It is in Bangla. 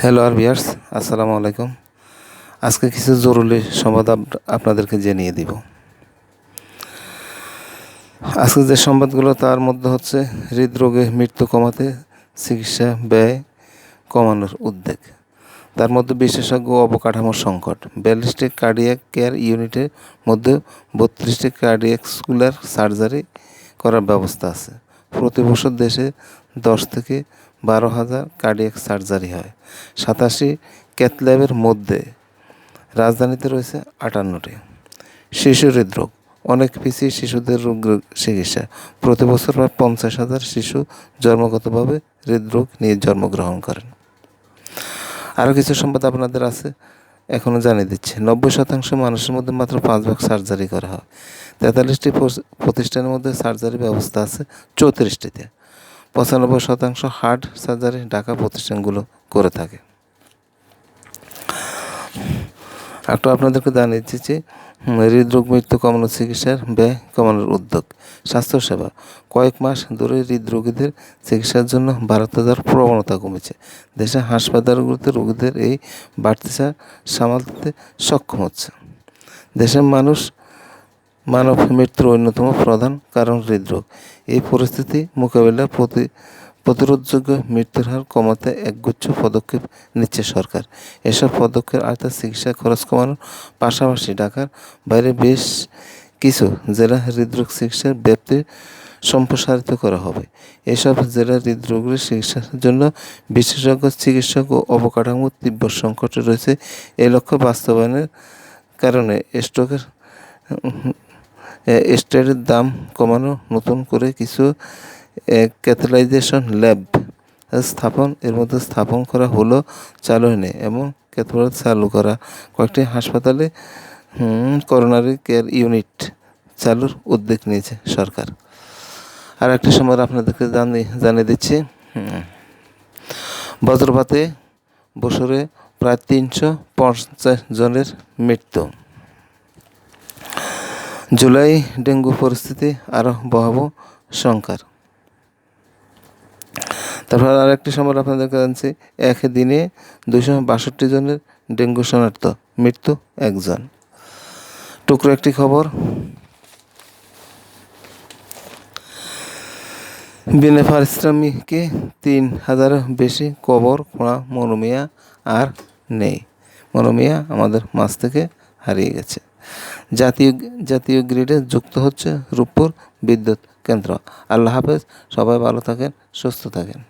হ্যালো ভিউয়ার্স, আসসালামু আলাইকুম। আজকে কিছু জরুরি সংবাদ আপনাদেরকে জানিয়ে দিব। আজকে যে সংবাদগুলো তার মধ্যে হচ্ছে হৃদরোগে মৃত্যু কমাতে চিকিৎসা ব্যয় কমানোর উদ্যোগ। তার মধ্যে বিশেষজ্ঞ অবকাঠামোর সংকট। 42টি কার্ডিয়াক কেয়ার ইউনিটের মধ্যে 32টি কার্ডিয়াকস্কুলার সার্জারি করার ব্যবস্থা আছে। প্রতি বছর দেশে 10 থেকে 12,000 কার্ডিয়াক সার্জারি হয়। 87 ক্যাথ ল্যাবের মধ্যে রাজধানীতে রয়েছে 58টি। শিশু হৃদরোগ অনেক পিছিয়ে শিশুদের রোগ চিকিৎসা। প্রতি বছর প্রায় 50,000 শিশু জন্মগতভাবে হৃদরোগ নিয়ে জন্মগ্রহণ করেন। আরও কিছু সংবাদ আপনাদের আছে, এখনও জানিয়ে দিচ্ছি। 90% মানুষের মধ্যে মাত্র 5 ভাগ সার্জারি করা হয়। 43টি প্রতিষ্ঠানের মধ্যে সার্জারি ব্যবস্থা আছে 34টিতে। 95% হার্ট সার্জারি ঢাকা প্রতিষ্ঠানগুলো করে থাকে। একটু আপনাদেরকে জানিয়ে দিচ্ছি হৃদরোগ মৃত্যু কমানো, চিকিৎসার ব্যয় কমানোর উদ্যোগ। স্বাস্থ্যসেবা কয়েক মাস ধরে হৃদরোগীদের চিকিৎসার জন্য ভারতে যাওয়ার প্রবণতা কমেছে। দেশের হাসপাতালগুলোতে রোগীদের এই বাড়তি সামালতে সক্ষম হচ্ছে। দেশের মানব মৃত্যুর অন্যতম প্রধান কারণ হৃদরোগ। এই পরিস্থিতি মোকাবিলায় প্রতিরোধযোগ্য মৃত্যুর হার কমাতে একগুচ্ছ পদক্ষেপ নিচ্ছে সরকার। এসব পদক্ষেপ আওতায় চিকিৎসা খরচ কমানোর পাশাপাশি ঢাকার বাইরে বেশ কিছু জেলা হৃদরোগ চিকিৎসার ব্যাপ্তি সম্প্রসারিত করা হবে। এসব জেলা হৃদরোগের চিকিৎসার জন্য বিশেষজ্ঞ চিকিৎসক ও অবকাঠামোর তীব্র সংকটে রয়েছে। এই লক্ষ্য বাস্তবায়নের কারণে স্টেটের দাম কমানো, নতুন করে কিছু ক্যাথলাইজেশন ল্যাব স্থাপন করা হলো, চালু হয়নি এবং চালু করা কয়েকটি হাসপাতালে করোনারি কেয়ার ইউনিট চালুর উদ্যোগ নিয়েছে সরকার। আর একটি সময় আপনাদেরকে জানিয়ে দিচ্ছি, বজ্রপাতে বছরে প্রায় 350 জনের মৃত্যু। জুলাই ডেঙ্গু পরিস্থিতি আরও ভয়াবহ শঙ্কার। তারপর আর একটি সংবাদ আপনাদেরকে জানছি, একদিনে 262 জনের ডেঙ্গু শনাক্ত, মৃত্যু 1 জন। টুকরো একটি খবর, বিনা পারিশ্রমিকে 3,000-এর বেশি কবর খোঁড়া মনোমিয়া আর নেই। মনোমিয়া আমাদের মাঝ থেকে হারিয়ে গেছে। জাতীয় গ্রিডে যুক্ত হচ্ছে রূপপুর বিদ্যুৎ কেন্দ্র। আল্লাহ হাফেজ, সবাই ভালো থাকেন, সুস্থ থাকেন।